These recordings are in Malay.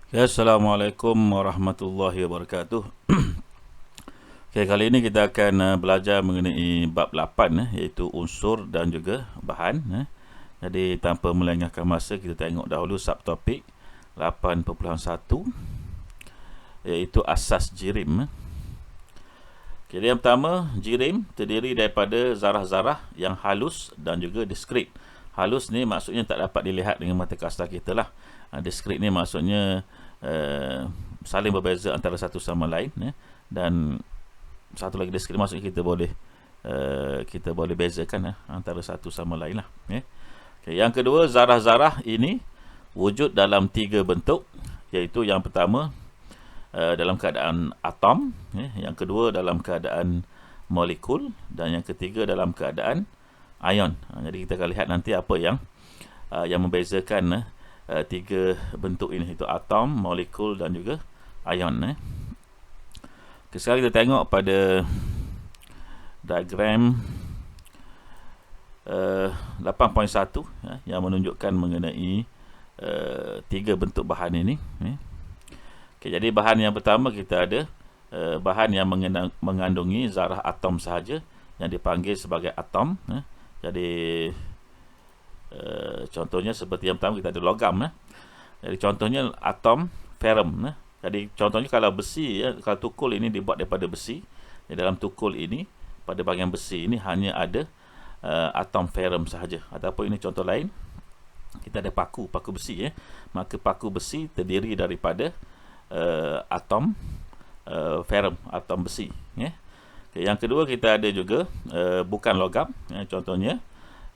Ya, Assalamualaikum warahmatullahi wabarakatuh. Okay, kali ini kita akan belajar mengenai bab 8, iaitu unsur dan juga bahan. Jadi tanpa melengahkan masa, kita tengok dahulu subtopik 8.1, iaitu asas jirim. Okay, yang pertama, jirim terdiri daripada zarah-zarah yang halus dan juga diskrit. Halus ni maksudnya tak dapat dilihat dengan mata kasar kita lah. Diskrit ni maksudnya saling berbeza antara satu sama lain, dan satu lagi diskrit maksudnya kita boleh bezakan antara satu sama lain lah. Okay, yang kedua, zarah-zarah ini wujud dalam 3 bentuk, iaitu yang pertama dalam keadaan atom, yang kedua dalam keadaan molekul, dan yang ketiga dalam keadaan ion. Jadi kita akan lihat nanti apa yang membezakan 3 bentuk ini, itu atom, molekul dan juga ion. Sekarang kita tengok pada diagram 8.1 yang menunjukkan mengenai 3 bentuk bahan ini. Okay, jadi bahan yang pertama kita ada bahan yang mengandungi zarah atom sahaja, yang dipanggil sebagai atom. Jadi contohnya seperti yang pertama kita ada logam. Jadi contohnya atom ferrum. Jadi contohnya kalau besi, kalau tukul ini dibuat daripada besi, di dalam tukul ini, pada bahagian besi ini hanya ada atom ferrum sahaja. Ataupun ini contoh lain, kita ada paku besi. Maka paku besi terdiri daripada atom ferrum, atom besi. Okay, yang kedua kita ada juga bukan logam, contohnya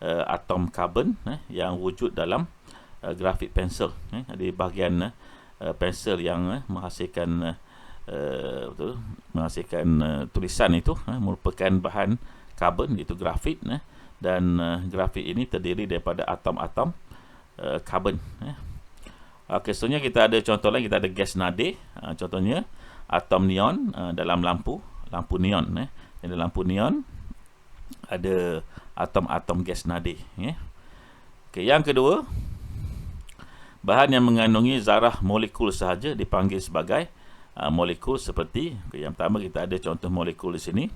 atom karbon yang wujud dalam grafit pensel. Di bahagian pensel yang menghasilkan tulisan itu merupakan bahan karbon, iaitu grafit, dan grafit ini terdiri daripada atom-atom karbon. Okay, seterusnya kita ada contoh lain, kita ada gas nadir. Contohnya atom neon dalam lampu neon. Jadi lampu neon ada atom-atom gas nadir. Okay, yang kedua, bahan yang mengandungi zarah molekul sahaja dipanggil sebagai molekul. Seperti yang pertama kita ada contoh molekul di sini.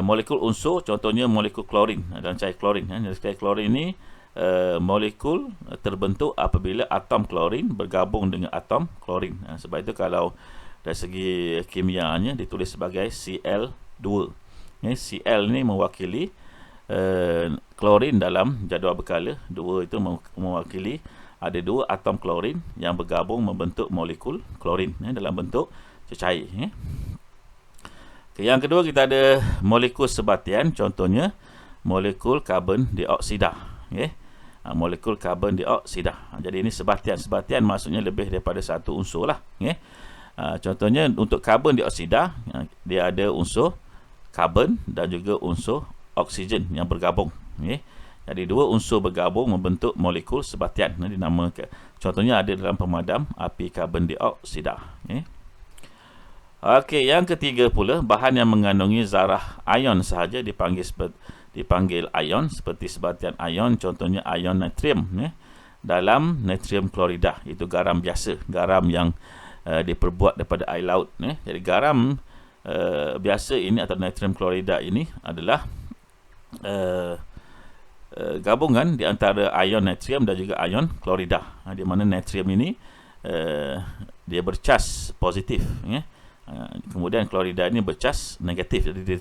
Molekul unsur, contohnya molekul klorin dan cair klorin. Cair klorin ini molekul terbentuk apabila atom klorin bergabung dengan atom klorin. Sebab itu kalau dari segi kimianya ditulis sebagai Cl2. Cl ini mewakili klorin dalam jadual berkala. 2 itu mewakili ada 2 atom klorin yang bergabung membentuk molekul klorin dalam bentuk cecair. Okay, yang kedua kita ada molekul sebatian, contohnya molekul karbon dioksida. Molekul karbon dioksida. Jadi ini sebatian. Sebatian maksudnya lebih daripada satu unsur lah. Contohnya untuk karbon dioksida, dia ada unsur karbon dan juga unsur oksigen yang bergabung. Jadi 2 unsur bergabung membentuk molekul sebatian. Dinamakan, contohnya ada dalam pemadam api karbon dioksida. Okey, yang ketiga pula, bahan yang mengandungi zarah ion sahaja dipanggil ion, seperti sebatian ion, contohnya ion natrium dalam natrium klorida, itu garam biasa, garam yang diperbuat daripada air laut. Jadi garam biasa ini atau natrium klorida ini adalah gabungan di antara ion natrium dan juga ion klorida, di mana natrium ini dia bercas positif, kemudian klorida ini bercas negatif. Jadi dia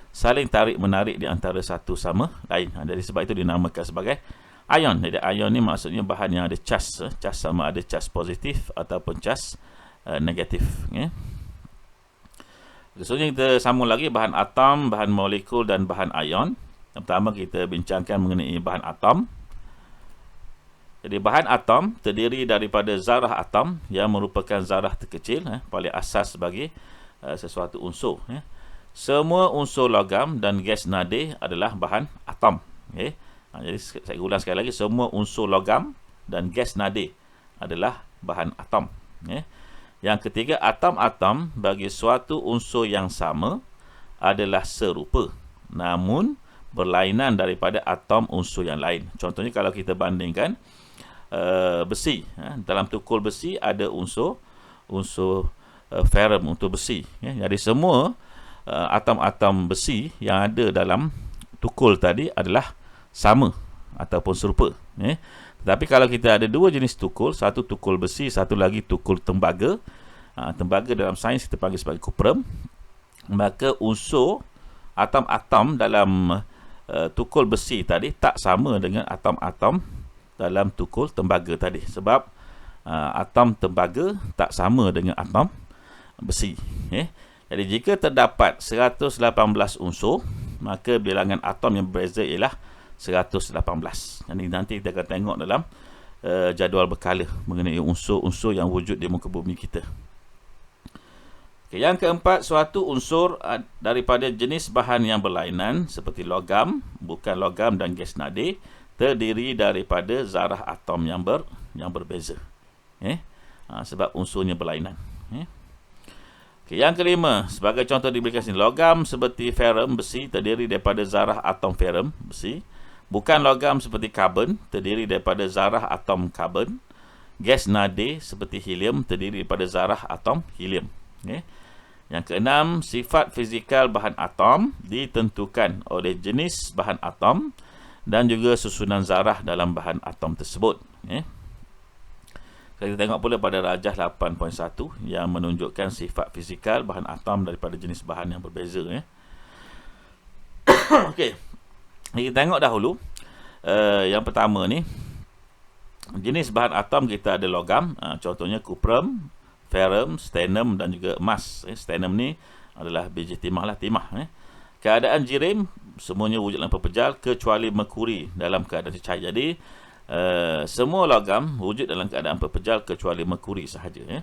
saling tarik menarik di antara satu sama lain. Jadi sebab itu dinamakan sebagai ion. Jadi ion ni maksudnya bahan yang ada cas. Cas sama ada cas positif ataupun cas negatif. Seterusnya kita sambung lagi bahan atom, bahan molekul dan bahan ion. Yang pertama kita bincangkan mengenai bahan atom. Jadi bahan atom terdiri daripada zarah atom yang merupakan zarah terkecil, paling asas bagi sesuatu unsur. Semua unsur logam dan gas nadir adalah bahan atom. Jadi saya ulang sekali lagi, semua unsur logam dan gas nadir adalah bahan atom. Yang ketiga, atom-atom bagi suatu unsur yang sama adalah serupa, namun berlainan daripada atom unsur yang lain. Contohnya kalau kita bandingkan besi. Dalam tukul besi ada unsur ferrum untuk besi. Jadi semua atom-atom besi yang ada dalam tukul tadi adalah sama ataupun serupa. Tetapi kalau kita ada dua jenis tukul, satu tukul besi, satu lagi tukul tembaga. Tembaga dalam sains kita panggil sebagai cuprum. Maka unsur atom-atom dalam tukul besi tadi tak sama dengan atom-atom dalam tukul tembaga tadi, sebab atom tembaga tak sama dengan atom besi. Jadi jika terdapat 118 unsur, maka bilangan atom yang berbeza ialah 118. Jadi nanti kita akan tengok dalam jadual berkala mengenai unsur-unsur yang wujud di muka bumi kita. Yang keempat, suatu unsur daripada jenis bahan yang berlainan seperti logam, bukan logam dan gas nadir, terdiri daripada zarah atom yang berbeza. Sebab unsurnya berlainan. Yang kelima, sebagai contoh diberikan sini, logam seperti ferrum besi terdiri daripada zarah atom ferrum besi. Bukan logam seperti karbon terdiri daripada zarah atom karbon. Gas nadir seperti helium terdiri daripada zarah atom helium. Yang keenam, sifat fizikal bahan atom ditentukan oleh jenis bahan atom dan juga susunan zarah dalam bahan atom tersebut. Kita tengok pula pada rajah 8.1 yang menunjukkan sifat fizikal bahan atom daripada jenis bahan yang berbeza. Okey, kita tengok dahulu. Yang pertama ni, jenis bahan atom kita ada logam, contohnya cuprum, ferrum, stannum dan juga emas. Stannum ni adalah biji timah lah, timah. Keadaan jirim semuanya wujud dalam pepejal kecuali merkuri dalam keadaan cair. Jadi semua logam wujud dalam keadaan pepejal kecuali merkuri sahaja.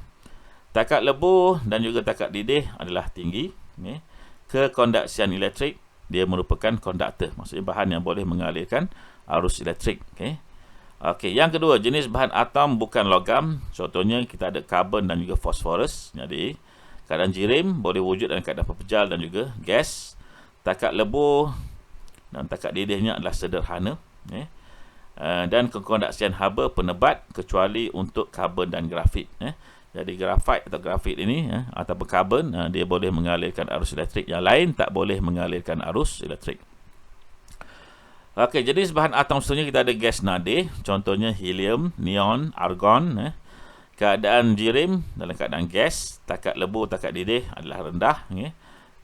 Takat lebur dan juga takat didih adalah tinggi. Kekondaksian elektrik, dia merupakan konduktor, maksudnya bahan yang boleh mengalirkan arus elektrik. Okey, yang kedua, jenis bahan atom bukan logam. Contohnya kita ada karbon dan juga fosforus. Jadi keadaan jirim boleh wujud dalam keadaan pepejal dan juga gas. Takat lebur dan takat didihnya adalah sederhana. Dan kekondaksian haba penebat kecuali untuk karbon dan grafit. Jadi grafit atau grafit ini ataupun karbon, dia boleh mengalirkan arus elektrik. Yang lain tak boleh mengalirkan arus elektrik. Okey, jenis bahan atom seterusnya kita ada gas nadir, contohnya helium, neon, argon. Keadaan jirim dalam keadaan gas, takat lebur, takat didih adalah rendah.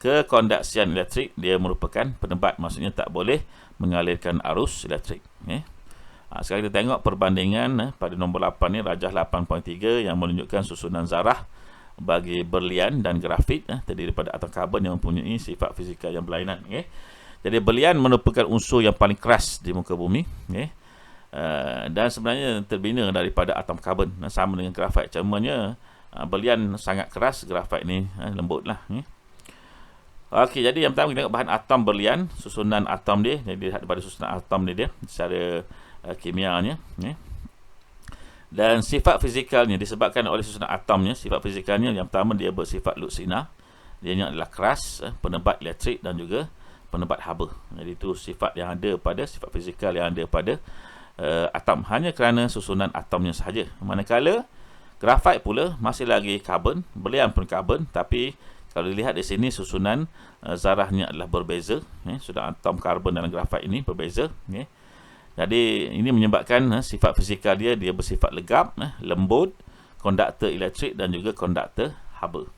Kekondaksian elektrik, dia merupakan penebat, maksudnya tak boleh mengalirkan arus elektrik. Sekarang kita tengok perbandingan pada nombor 8 ni, rajah 8.3 yang menunjukkan susunan zarah bagi berlian dan grafit terdiri daripada atom karbon yang mempunyai sifat fizikal yang berlainan. Jadi berlian merupakan unsur yang paling keras di muka bumi, dan sebenarnya terbina daripada atom karbon, sama dengan grafit. Cumanya berlian sangat keras, grafit ni lembut lah. Okey, jadi yang pertama kita tengok bahan atom berlian, susunan atom dia. Jadi lihat daripada susunan atom dia secara kimianya. Dan sifat fizikalnya disebabkan oleh susunan atomnya. Sifat fizikalnya yang pertama, dia bersifat luksina. Dia adalah keras, penebat elektrik dan juga penebat haba. Jadi itu sifat yang ada pada, sifat fizikal yang ada pada atom, hanya kerana susunan atomnya sahaja. Manakala grafit pula masih lagi karbon, berlian pun karbon, tapi kalau dilihat di sini susunan zarahnya adalah berbeza. Sudah atom karbon dalam grafit ini berbeza. Jadi ini menyebabkan sifat fizikal dia bersifat legap, lembut, konduktor elektrik dan juga konduktor haba.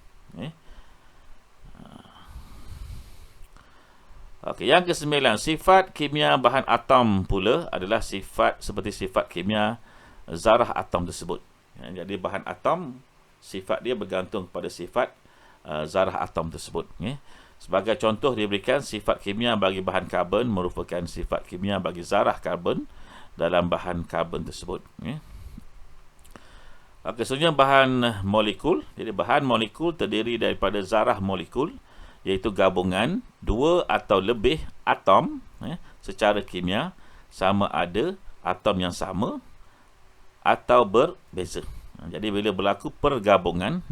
Okey, yang ke-9, sifat kimia bahan atom pula adalah sifat seperti sifat kimia zarah atom tersebut. Jadi bahan atom, sifat dia bergantung kepada sifat zarah atom tersebut. Sebagai contoh diberikan sifat kimia bagi bahan karbon merupakan sifat kimia bagi zarah karbon dalam bahan karbon tersebut. Okey, seterusnya bahan molekul. Jadi bahan molekul terdiri daripada zarah molekul, iaitu gabungan dua atau lebih atom secara kimia, sama ada atom yang sama atau berbeza. Jadi bila berlaku pergabungan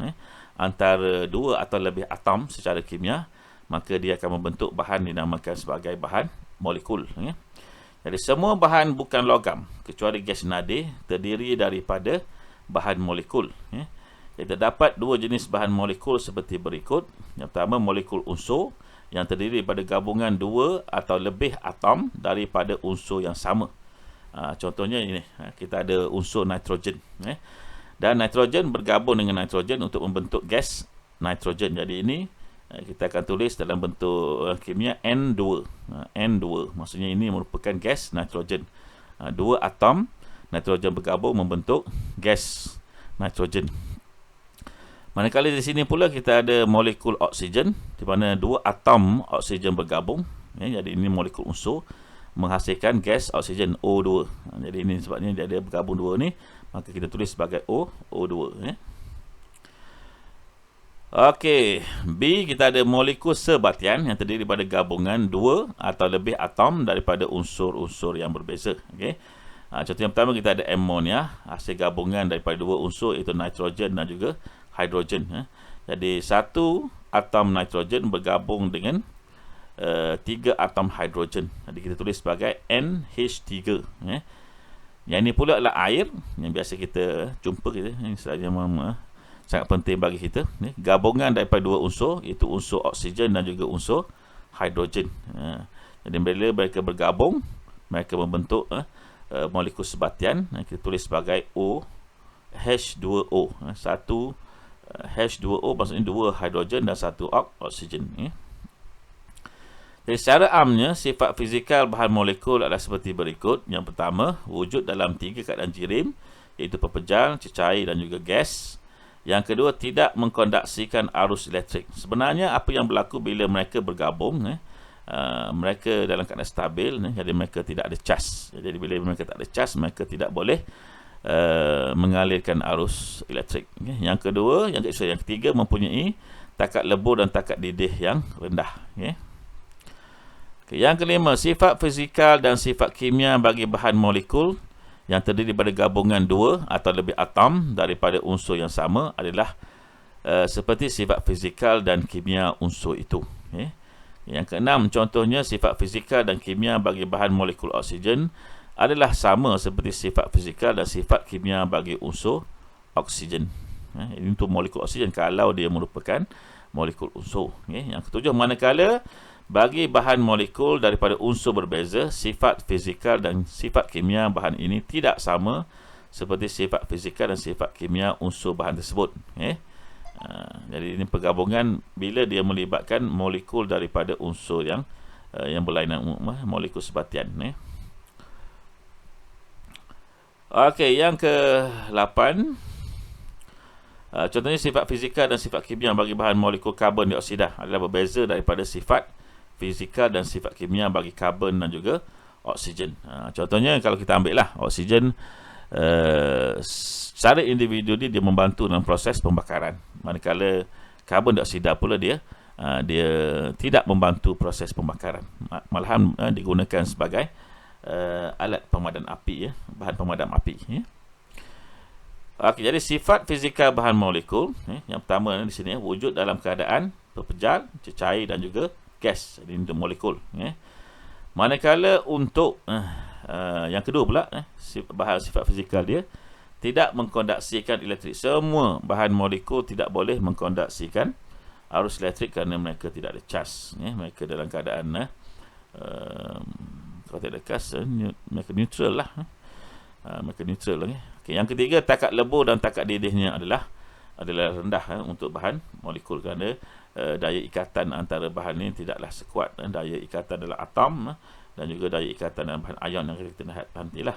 antara dua atau lebih atom secara kimia, maka dia akan membentuk bahan dinamakan sebagai bahan molekul. Jadi semua bahan bukan logam kecuali gas nadir terdiri daripada bahan molekul. Kita dapat dua jenis bahan molekul seperti berikut. Yang pertama, molekul unsur yang terdiri daripada gabungan dua atau lebih atom daripada unsur yang sama. Contohnya ini, kita ada unsur nitrogen. Dan nitrogen bergabung dengan nitrogen untuk membentuk gas nitrogen. Jadi ini kita akan tulis dalam bentuk kimia N2. N2 maksudnya ini merupakan gas nitrogen. Dua atom nitrogen bergabung membentuk gas nitrogen. Manakala di sini pula kita ada molekul oksigen, di mana dua atom oksigen bergabung. Jadi ini molekul unsur menghasilkan gas oksigen O2. Jadi ini sebabnya dia ada bergabung dua ni, maka kita tulis sebagai O2. Okey, B, kita ada molekul sebatian yang terdiri daripada gabungan dua atau lebih atom daripada unsur-unsur yang berbeza. Okey. Contoh yang pertama, kita ada amonia, hasil gabungan daripada dua unsur iaitu nitrogen dan juga hidrogen. Jadi satu atom nitrogen bergabung dengan tiga atom hidrogen. Jadi kita tulis sebagai NH3. Yang ini pula adalah air yang biasa kita jumpa kita. Ini sangat penting bagi kita. Gabungan daripada dua unsur, iaitu unsur oksigen dan juga unsur hidrogen. Jadi bila mereka bergabung, mereka membentuk molekul sebatian. Kita tulis sebagai OH2O. Satu H2O maksudnya dua hidrogen dan satu oksigen. Jadi secara amnya, sifat fizikal bahan molekul adalah seperti berikut. Yang pertama, wujud dalam tiga keadaan jirim, iaitu pepejal, cecair dan juga gas. Yang kedua, tidak mengkondaksikan arus elektrik. Sebenarnya apa yang berlaku bila mereka bergabung, mereka dalam keadaan stabil, jadi mereka tidak ada cas. Jadi bila mereka tak ada cas, mereka tidak boleh mengalirkan arus elektrik. Yang kedua, yang ketiga, mempunyai takat lebur dan takat didih yang rendah. Yang kelima, sifat fizikal dan sifat kimia bagi bahan molekul yang terdiri daripada gabungan dua atau lebih atom daripada unsur yang sama adalah seperti sifat fizikal dan kimia unsur itu. Yang keenam, contohnya sifat fizikal dan kimia bagi bahan molekul oksigen adalah sama seperti sifat fizikal dan sifat kimia bagi unsur oksigen. Ini untuk molekul oksigen kalau dia merupakan molekul unsur. Yang ketujuh, manakala bagi bahan molekul daripada unsur berbeza, sifat fizikal dan sifat kimia bahan ini tidak sama seperti sifat fizikal dan sifat kimia unsur bahan tersebut. Jadi ini pergabungan bila dia melibatkan molekul daripada unsur yang berlainan, molekul sebatian. Okey, yang ke-8. Contohnya sifat fizikal dan sifat kimia bagi bahan molekul karbon dioksida adalah berbeza daripada sifat fizikal dan sifat kimia bagi karbon dan juga oksigen. Contohnya kalau kita ambil lah oksigen, secara individu dia membantu dalam proses pembakaran, manakala karbon dioksida pula dia tidak membantu proses pembakaran, malahan digunakan sebagai alat pemadam api, bahan pemadam api. Okey, jadi sifat fizikal bahan molekul, yang pertama di sini wujud dalam keadaan pepejal, cecair dan juga gas. Jadi untuk molekul. Manakala untuk yang kedua pula, bahan sifat fizikal dia tidak mengkondaksikan elektrik. Semua bahan molekul tidak boleh mengkondaksikan arus elektrik kerana mereka tidak ada cas. Mereka dalam keadaan kalau tidak ada cas, mereka neutral lah. Mereka neutral lah. Okay. Yang ketiga, takat lebur dan takat didihnya adalah rendah untuk bahan molekul kerana daya ikatan antara bahan ini tidaklah sekuat daya ikatan dalam atom dan juga daya ikatan dalam bahan ion yang kita lihat nantilah.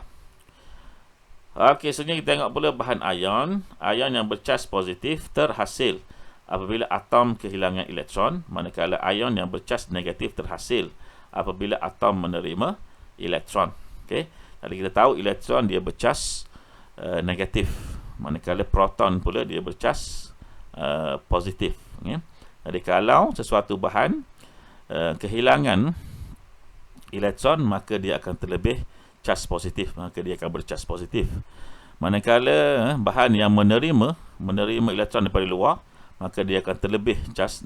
Okey, selanjutnya kita tengok pula bahan ion. Ion yang bercas positif terhasil apabila atom kehilangan elektron, manakala ion yang bercas negatif terhasil apabila atom menerima elektron. Okey, jadi kita tahu elektron dia bercas negatif, manakala proton pula dia bercas positif. Jadi kalau sesuatu bahan kehilangan elektron, maka dia akan terlebih cas positif, maka dia akan bercas positif. Manakala bahan yang menerima elektron daripada luar, maka dia akan terlebih cas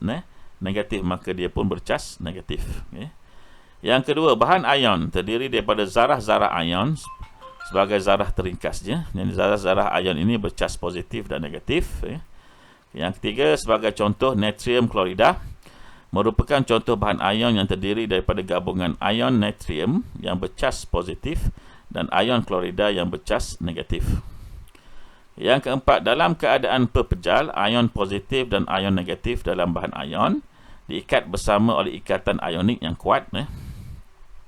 negatif, maka dia pun bercas negatif. Yang kedua, bahan ion terdiri daripada zarah-zarah ion sebagai zarah teringkasnya. Jadi zarah-zarah ion ini bercas positif dan negatif. Yang ketiga, sebagai contoh, natrium klorida merupakan contoh bahan ion yang terdiri daripada gabungan ion natrium yang bercas positif dan ion klorida yang bercas negatif. Yang keempat, dalam keadaan pepejal, ion positif dan ion negatif dalam bahan ion diikat bersama oleh ikatan ionik yang kuat.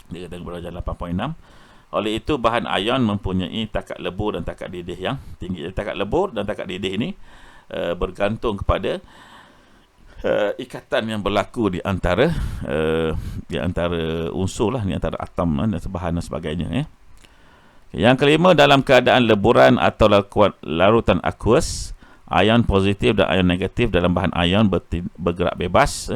Dia kata berajar 8.6. Oleh itu, bahan ion mempunyai takat lebur dan takat didih yang tinggi. Takat lebur dan takat didih ini bergantung kepada ikatan yang berlaku di antara unsur lah, di antara atom dan bahan dan sebagainya. Yang kelima, dalam keadaan leburan atau larutan aqueous, ion positif dan ion negatif dalam bahan ion bergerak bebas.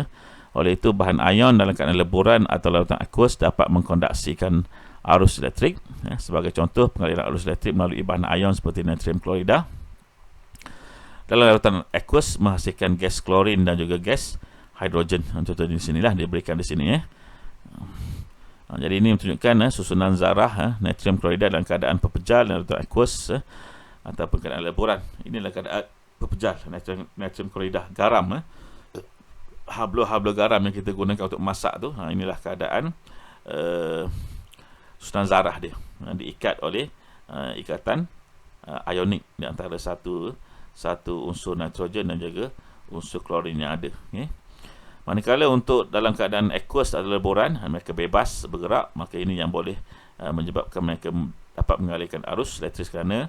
Oleh itu, bahan ion dalam keadaan leburan atau larutan aqueous dapat mengkonduksikan arus elektrik. Sebagai contoh, pengaliran arus elektrik melalui bahan ion seperti natrium klorida. Dalam larutan aqueous menghasilkan gas klorin dan juga gas hidrogen. Contoh di sinilah diberikan di sini. Jadi ini menunjukkan susunan zarah natrium klorida dalam keadaan pepejal dan larutan aqueous ataupun keadaan leburan. Inilah keadaan pepejal natrium klorida. Garam, hablo-hablo garam yang kita gunakan untuk masak tu, inilah keadaan susunan zarah dia, diikat oleh ikatan ionik di antara satu unsur nitrogen dan juga unsur klorin yang ada. Manakala untuk dalam keadaan aqueous atau leburan, mereka bebas bergerak, maka ini yang boleh menyebabkan mereka dapat mengalirkan arus elektrik kerana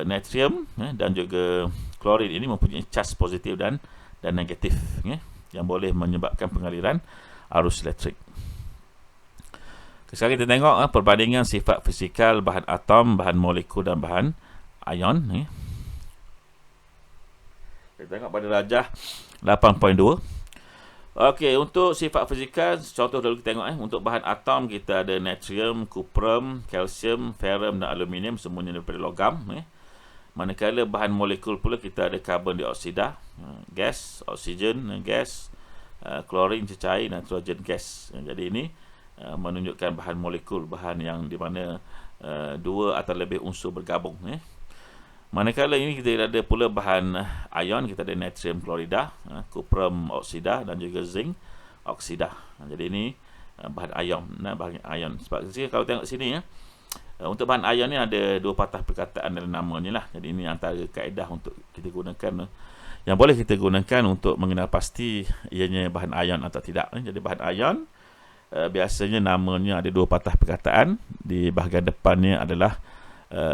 natrium dan juga klorin ini mempunyai cas positif dan negatif, yang boleh menyebabkan pengaliran arus elektrik. Sekarang kita tengok perbandingan sifat fizikal bahan atom, bahan molekul dan bahan ion. Kita tengok pada rajah 8.2. Okey, untuk sifat fizikal, contoh dulu kita tengok untuk bahan atom kita ada natrium, kuprum, kalsium, ferrum dan aluminium, semuanya daripada logam. Manakala bahan molekul pula kita ada karbon dioksida, gas, oksigen, gas, klorin, cecair, nitrogen gas. Jadi ini menunjukkan bahan molekul, bahan yang di mana dua atau lebih unsur bergabung. Manakala ini kita ada pula bahan ion, kita ada natrium klorida, kuprum oksida dan juga zinc oksida. Jadi ini bahan ion, bahan ion. Sebab kalau tengok sini untuk bahan ion ni ada dua patah perkataan dalam namanya lah. Jadi ini antara kaedah untuk kita gunakan, yang boleh kita gunakan untuk mengenal pasti ianya bahan ion atau tidak. Jadi bahan ion biasanya namanya ada dua patah perkataan. Di bahagian depannya adalah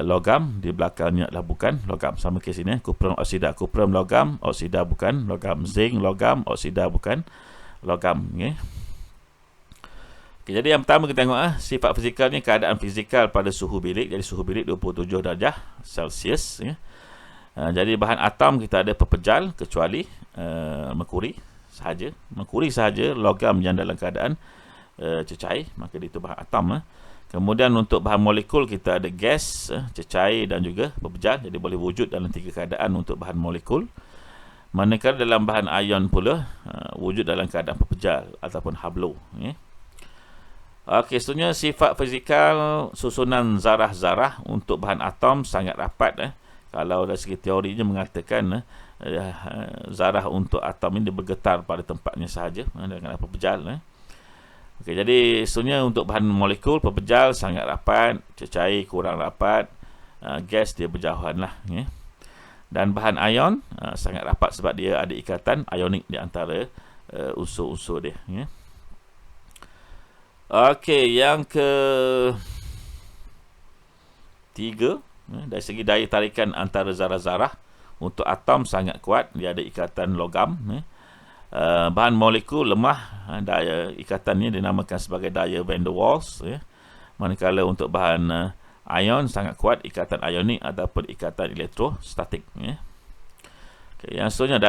logam, di belakangnya adalah bukan logam. Sama kes ini, kuprum oksida, kuprum logam, oksida bukan logam, zinc logam, oksida bukan logam. Okay, jadi yang pertama kita tengok sifat fizikalnya, keadaan fizikal pada suhu bilik. Jadi suhu bilik 27 darjah Celsius. Jadi bahan atom kita ada pepejal kecuali merkuri sahaja. Merkuri sahaja, logam yang dalam keadaan cecair, maka itu bahan atom. Kemudian untuk bahan molekul kita ada gas, cecair dan juga pepejal. Jadi boleh wujud dalam tiga keadaan untuk bahan molekul. Manakala dalam bahan ion pula wujud dalam keadaan pepejal ataupun hablo. Okey, seterusnya sifat fizikal susunan zarah-zarah untuk bahan atom sangat rapat. Kalau dari segi teorinya mengatakan zarah untuk atom ini bergetar pada tempatnya sahaja dengan pepejal. Okey, jadi seterusnya untuk bahan molekul, pepejal sangat rapat, cecair kurang rapat, gas dia berjauhan lah. Dan bahan ion sangat rapat sebab dia ada ikatan ionik di antara unsur-unsur dia. Okey, yang ke tiga, dari segi daya tarikan antara zarah-zarah untuk atom sangat kuat, dia ada ikatan logam. Bahan molekul lemah, daya ikatannya dinamakan sebagai daya van der Waals. Manakala untuk bahan ion sangat kuat, ikatan ionik ataupun ikatan elektrostatik. Okay, yang seterusnya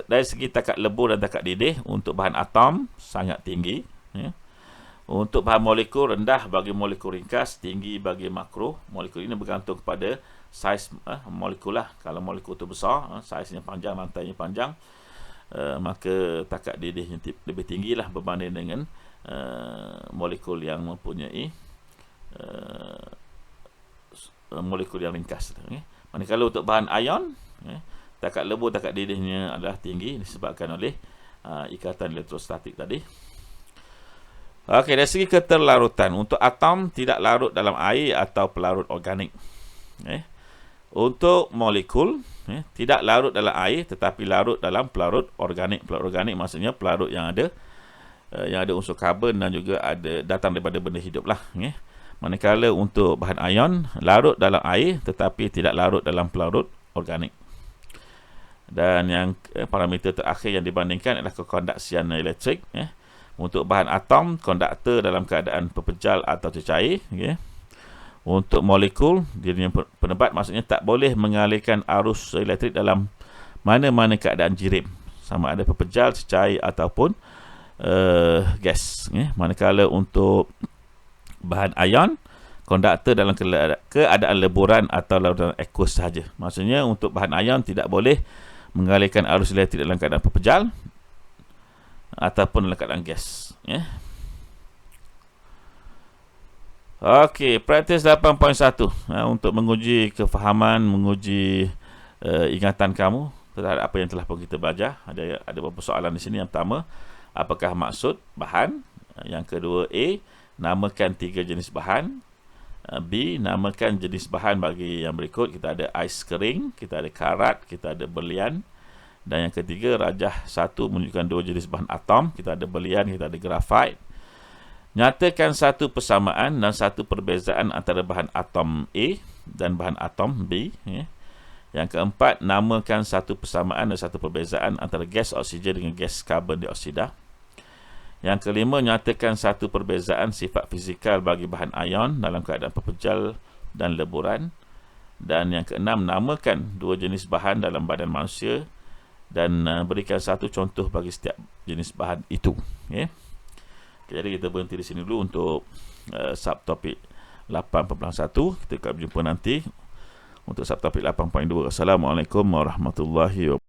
dari segi takat lebur dan takat didih untuk bahan atom sangat tinggi. Untuk bahan molekul rendah bagi molekul ringkas, tinggi bagi makro molekul. Ini bergantung kepada saiz molekul lah. Kalau molekul itu besar, saiznya panjang, lantainya panjang, maka takat didihnya lebih tinggi lah berbanding dengan molekul yang mempunyai molekul yang ringkas. Manakala untuk bahan ion, takat lebur, takat didihnya adalah tinggi disebabkan oleh ikatan elektrostatik tadi. Okey, dari segi keterlarutan, untuk atom tidak larut dalam air atau pelarut organik. Untuk molekul, tidak larut dalam air tetapi larut dalam pelarut organik. Pelarut organik maksudnya pelarut yang ada unsur karbon dan juga datang daripada benda hidup lah. Manakala untuk bahan ion, larut dalam air tetapi tidak larut dalam pelarut organik. Dan yang parameter terakhir yang dibandingkan adalah kekondaksian elektrik. Untuk bahan atom, konduktor dalam keadaan pepejal atau cecair. Untuk molekul, dirinya penebat, maksudnya tak boleh mengalirkan arus elektrik dalam mana-mana keadaan jirim, sama ada pepejal, cecair ataupun gas. Manakala untuk bahan ion, konduktor dalam keadaan leburan atau dalam aqueous sahaja. Maksudnya untuk bahan ion tidak boleh mengalirkan arus elektrik dalam keadaan pepejal ataupun dalam keadaan gas. Okey, praktis 8.1 untuk menguji kefahaman, menguji ingatan kamu terhadap apa yang telah pun kita belajar. Ada beberapa soalan di sini. Yang pertama, apakah maksud bahan? Yang kedua, A, namakan 3 jenis bahan. B, namakan jenis bahan bagi yang berikut. Kita ada ais kering, kita ada karat, kita ada berlian. Dan yang ketiga, rajah 1 menunjukkan 2 jenis bahan atom. Kita ada berlian, kita ada grafit. Nyatakan satu persamaan dan satu perbezaan antara bahan atom A dan bahan atom B. Yang keempat, namakan satu persamaan dan satu perbezaan antara gas oksigen dengan gas karbon dioksida. Yang kelima, nyatakan satu perbezaan sifat fizikal bagi bahan ion dalam keadaan pepejal dan leburan. Dan yang keenam, namakan 2 jenis bahan dalam badan manusia dan berikan satu contoh bagi setiap jenis bahan itu. Jadi kita berhenti di sini dulu untuk subtopik 8.1. Kita akan berjumpa nanti untuk subtopik 8.2. Assalamualaikum warahmatullahi wabarakatuh.